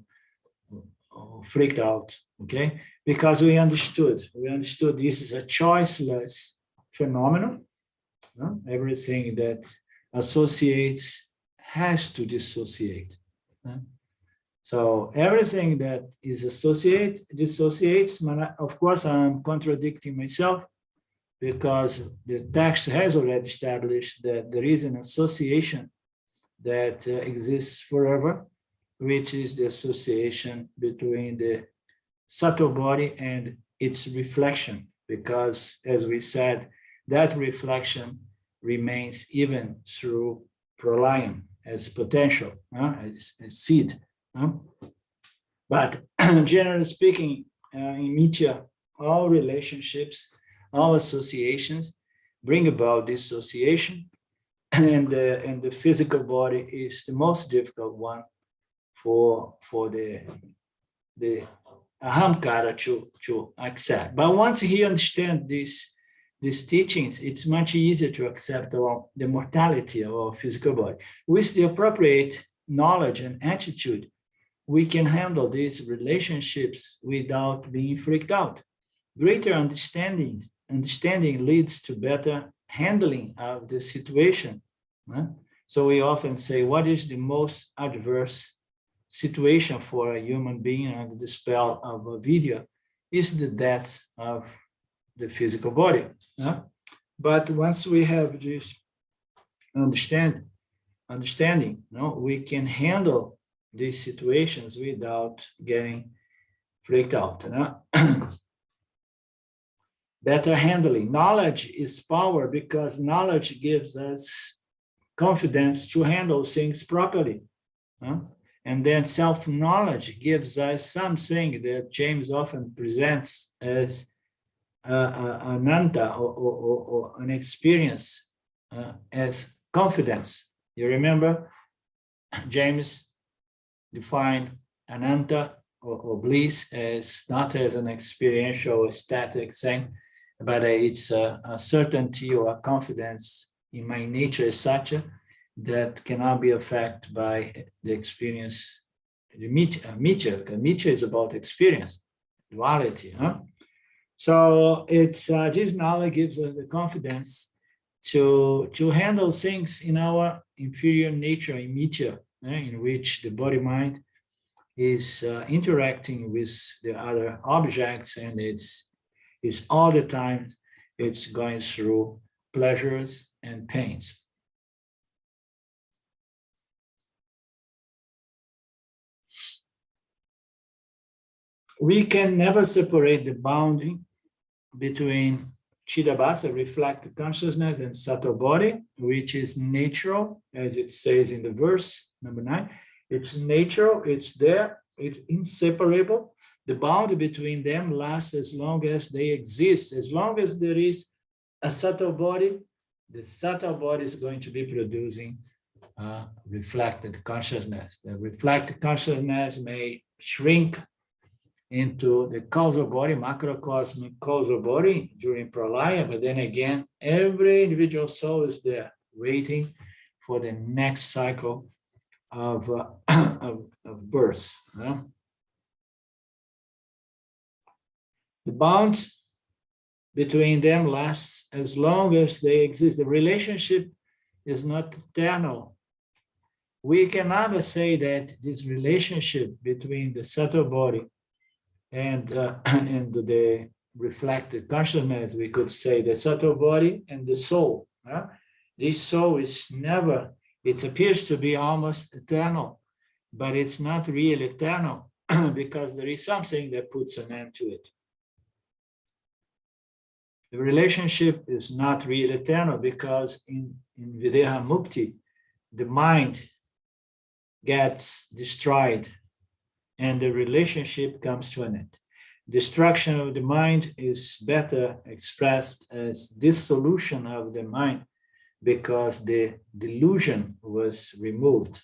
freaked out, okay? Because we understood this is a choiceless phenomenon. Everything that associates has to dissociate. So everything that is dissociates. Of course, I'm contradicting myself, because the text has already established that there is an association that exists forever, which is the association between the subtle body and its reflection, because, as we said, that reflection remains even through pralayam as potential, as seed. But generally speaking, in Mithya, all relationships, all associations bring about dissociation, and the physical body is the most difficult one for the ahamkara to accept. But once he understands these teachings, it's much easier to accept the mortality of our physical body. With the appropriate knowledge and attitude, we can handle these relationships without being freaked out. Greater understanding leads to better handling of the situation. So we often say, what is the most adverse situation for a human being under the spell of a video? Is the death of the physical body. But once we have this understanding, we can handle these situations without getting freaked out. Better handling. Knowledge is power, because knowledge gives us confidence to handle things properly. And then self-knowledge gives us something that James often presents as ananta or an experience as confidence. You remember James defined ananta or bliss as not as an experiential or static thing, but it's a certainty or a confidence in my nature as such that cannot be affected by the experience. The Mithya is about experience, duality. So it's this knowledge gives us the confidence to handle things in our inferior nature, in Mithya, in which the body-mind is interacting with the other objects, and it's all the time it's going through pleasures and pains. we can never separate the boundary between Chidabhasa, reflected consciousness, and subtle body, which is natural, as it says in the verse number 9. It's natural, it's there, it's inseparable. The boundary between them lasts as long as they exist. As long as there is a subtle body, the subtle body is going to be producing reflected consciousness. The reflected consciousness may shrink into the causal body, macrocosmic causal body during pralaya, but then again, every individual soul is there waiting for the next cycle of birth. The bond between them lasts as long as they exist. The relationship is not eternal. We can never say that this relationship between the subtle body and the reflected consciousness, we could say the subtle body and the soul. This soul is never, it appears to be almost eternal, but it's not really eternal because there is something that puts an end to it. The relationship is not really eternal because in videhamukti, the mind gets destroyed and the relationship comes to an end. Destruction of the mind is better expressed as dissolution of the mind because the delusion was removed.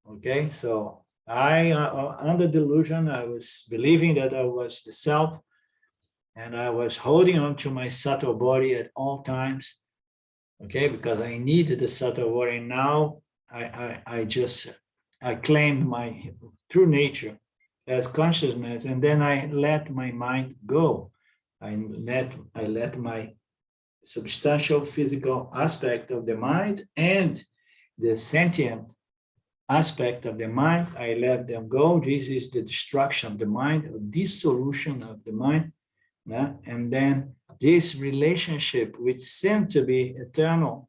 Okay, so under delusion, I was believing that I was the self, and I was holding on to my subtle body at all times, okay, because I needed the subtle body. And now I claimed my true nature as consciousness, and then I let my mind go. I let my substantial physical aspect of the mind and the sentient aspect of the mind, I let them go. This is the destruction of the mind, or dissolution of the mind. And then this relationship, which seems to be eternal,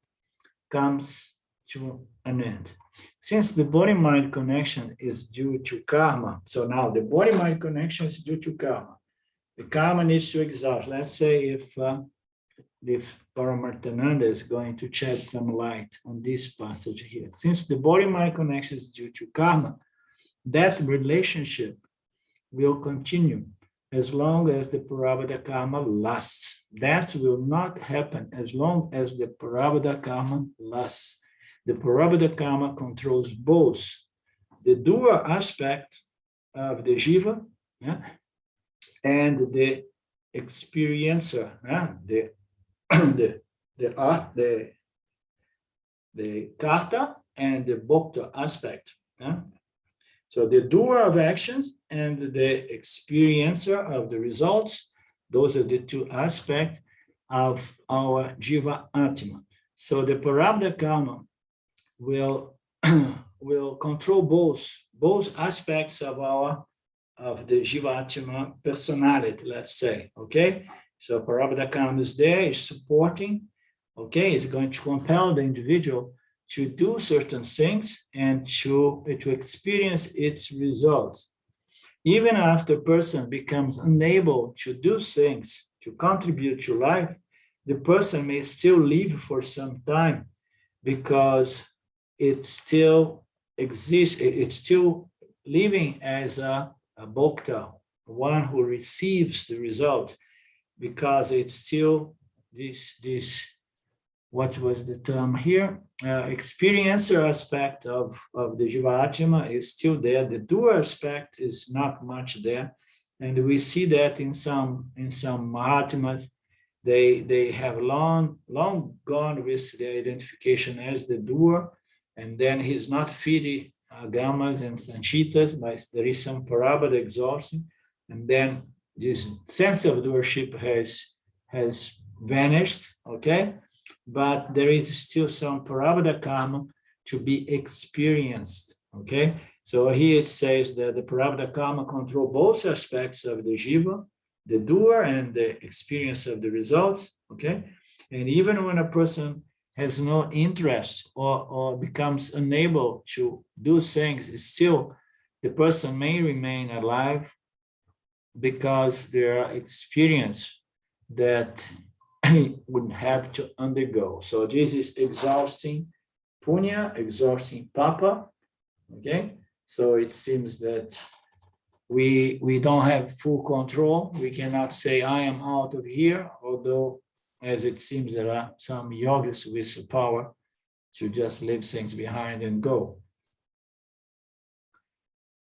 comes to an end. Since the body-mind connection is due to karma, so now the body-mind connection is due to karma. The karma needs to exhaust. Let's say if Paramarthananda is going to shed some light on this passage here. Since the body-mind connection is due to karma, that relationship will continue as long as the prārabdha karma lasts. That will not happen as long as the prārabdha karma lasts. The prārabdha karma controls both the doer aspect of the jiva and the experiencer, the karta and the bhokta aspect. So the doer of actions and the experiencer of the results, those are the two aspects of our jiva atma. So the prārabdha karma will control both aspects of the jiva atma personality, let's say, okay? So prārabdha karma is there, is supporting, okay, is going to compel the individual to do certain things and to experience its results. Even after a person becomes unable to do things to contribute to life, the person may still live for some time because it still exists, it's still living as a bhokta, one who receives the result, because it's still this what was the term here? Experiencer aspect of the jiva atma is still there. The doer aspect is not much there, and we see that in some Mahatmas, they have long gone with the identification as the doer, and then he's not feeding agamas and sanchitas, but there is some prārabdha exhaustion, and then this sense of doership has vanished, okay? But there is still some prārabdha karma to be experienced, okay? So here it says that the prārabdha karma control both aspects of the jiva, the doer and the experience of the results, okay? And even when a person has no interest or becomes unable to do things, still the person may remain alive because there are experience that he would have to undergo. So this is exhausting punya, exhausting papa. Okay, so it seems that we don't have full control. We cannot say I am out of here, although as it seems there are some yogis with the power to just leave things behind and go.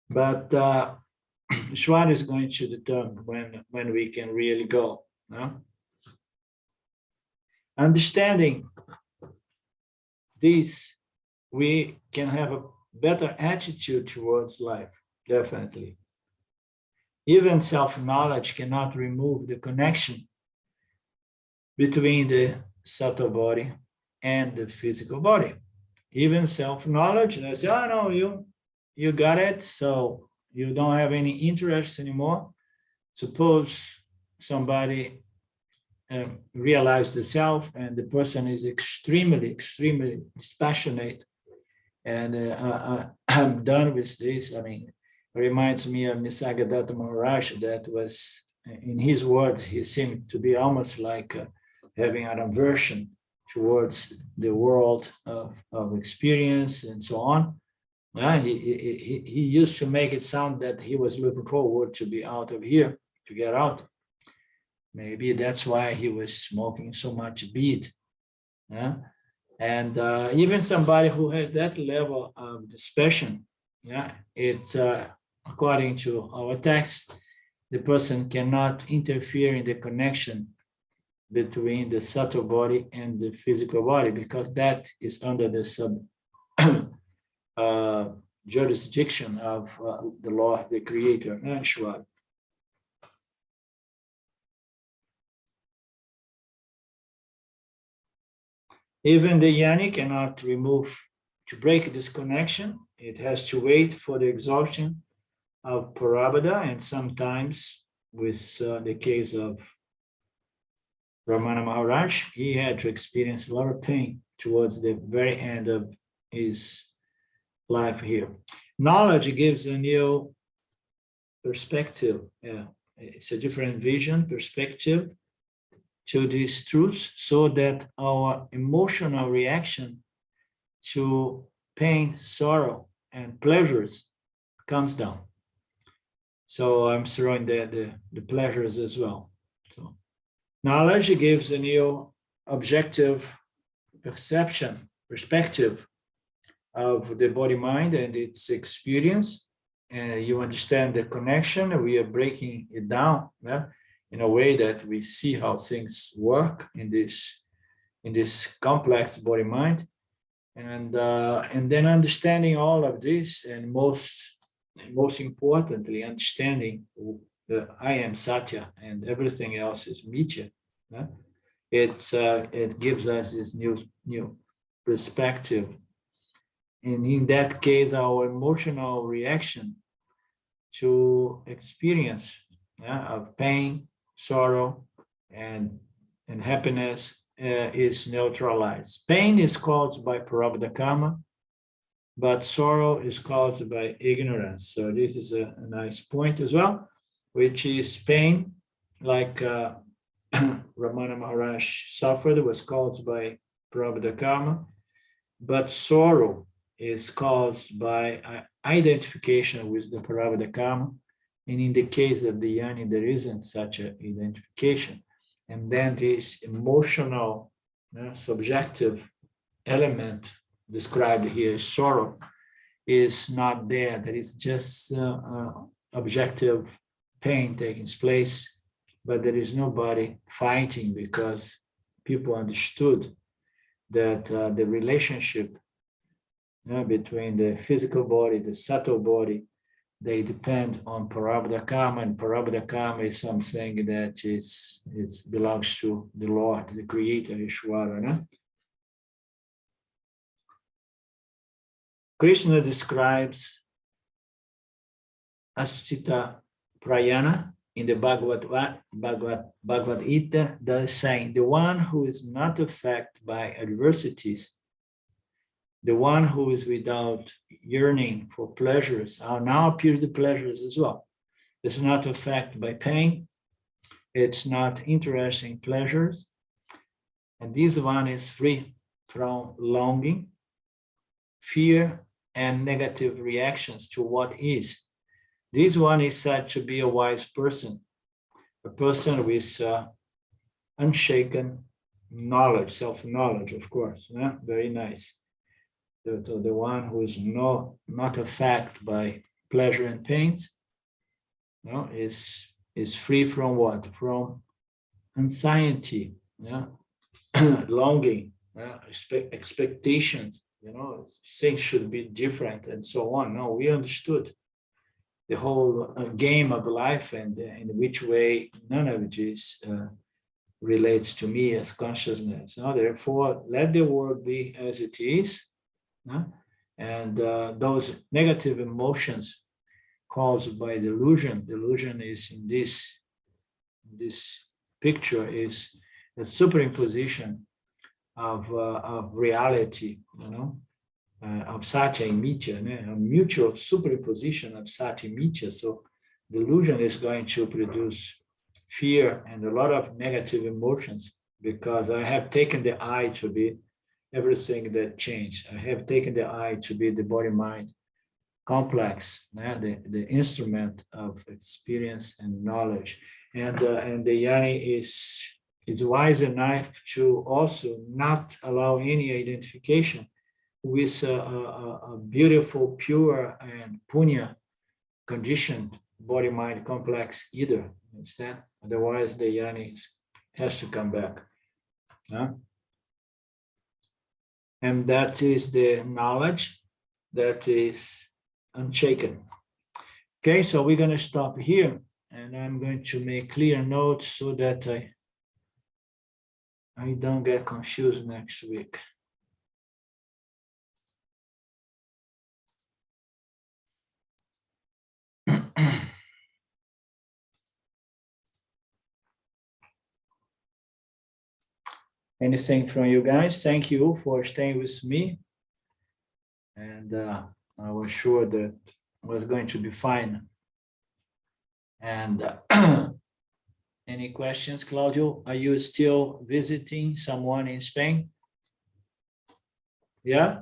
But Shwar is going to determine when we can really go. No? Understanding this, we can have a better attitude towards life, definitely. Even self-knowledge cannot remove the connection between the subtle body and the physical body. Even self-knowledge, they say, oh no, you got it, so you don't have any interest anymore. Suppose somebody realized the self and the person is extremely dispassionate and I'm done with this. I mean, it reminds me of Nisargadatta Maharaj, that was, in his words, he seemed to be almost like having an aversion towards the world of experience and so on. He used to make it sound that he was looking forward to be out of here, to get out. Maybe that's why he was smoking so much weed. And even somebody who has that level of dispassion, it's according to our text, the person cannot interfere in the connection between the subtle body and the physical body, because that is under the jurisdiction of the law, the creator, Shwar. Even the yani cannot to break this connection. It has to wait for the exhaustion of prārabdha, and sometimes with the case of Ramana Maharaj, he had to experience a lot of pain towards the very end of his life here. Knowledge gives a new perspective. It's a different vision, perspective to these truths, so that our emotional reaction to pain, sorrow, and pleasures comes down. So I'm throwing the pleasures as well. So knowledge gives a new objective perception, perspective of the body-mind and its experience. And you understand the connection. We are breaking it down in a way that we see how things work in this complex body-mind. And then understanding all of this, and most importantly, understanding the I am Satya and everything else is Mithya. It gives us this new perspective. And in that case, our emotional reaction to experience of pain, sorrow, and happiness is neutralized. Pain is caused by prārabdha karma, but sorrow is caused by ignorance. So this is a nice point as well, which is pain, like Ramana Maharaj suffered, was caused by prārabdha karma, but sorrow is caused by identification with the prārabdha karma. And in the case of the yani, there isn't such an identification. And then this emotional, subjective element described here, sorrow, is not there. There is just objective pain taking place, but there is nobody fighting, because people understood that the relationship between the physical body, the subtle body, they depend on prārabdha karma, and prārabdha karma is something that belongs to the Lord, the Creator, Ishvara. Krishna describes Ascita Prayana in the Bhagavad Gita, thus saying, the one who is not affected by adversities, the one who is without yearning for pleasures, now appear the pleasures as well. It's not affected by pain. It's not interested in pleasures. And this one is free from longing, fear, and negative reactions to what is. This one is said to be a wise person, a person with unshaken knowledge, self-knowledge, of course. Yeah? Very nice. The one who is not affected by pleasure and pain, is free from what? From anxiety, longing, expectations, things should be different and so on. No, we understood the whole game of life and in which way none of this relates to me as consciousness. Therefore, let the world be as it is. And those negative emotions caused by delusion is in this picture is a superimposition of reality, of satya and mithya, a mutual superimposition of satya and mithya. So delusion is going to produce fear and a lot of negative emotions, because I have taken the I to be everything that changed. I have taken the I to be the body-mind complex, the instrument of experience and knowledge. And the Yanni is wise enough to also not allow any identification with a beautiful, pure, and punya conditioned body-mind complex either. Understand? Otherwise, the Yanni has to come back. And that is the knowledge that is unshaken. Okay, so we're going to stop here, and I'm going to make clear notes so that I don't get confused next week. Anything from you guys? Thank you for staying with me. And I was sure that it was going to be fine. And any questions, Claudio? Are you still visiting someone in Spain? Yeah?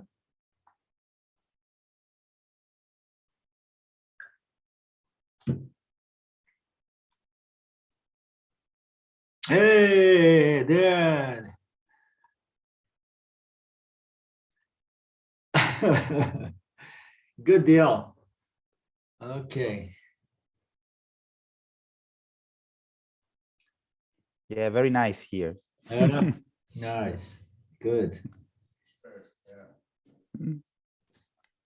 Hey, Dad. Good deal. Okay. Yeah, very nice here. Nice. Good.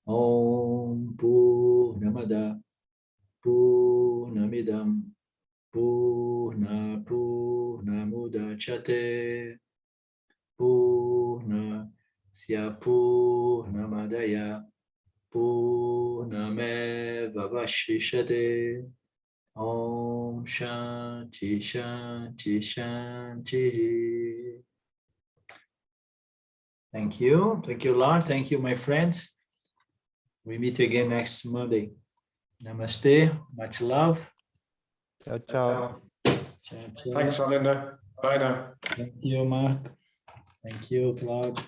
Om Purnamada Purnamidam Purna Purnamudachyate Purnasya Purnamadaya Purnameva Vashishyate. Om Shanti Shanti Shanti. Thank you. Thank you, Lord. Thank you, my friends. We meet again next Monday. Namaste. Much love. Ciao, ciao. Ciao, ciao. Thanks, Alinda. Bye now. Thank you, Mark. Thank you, Claude.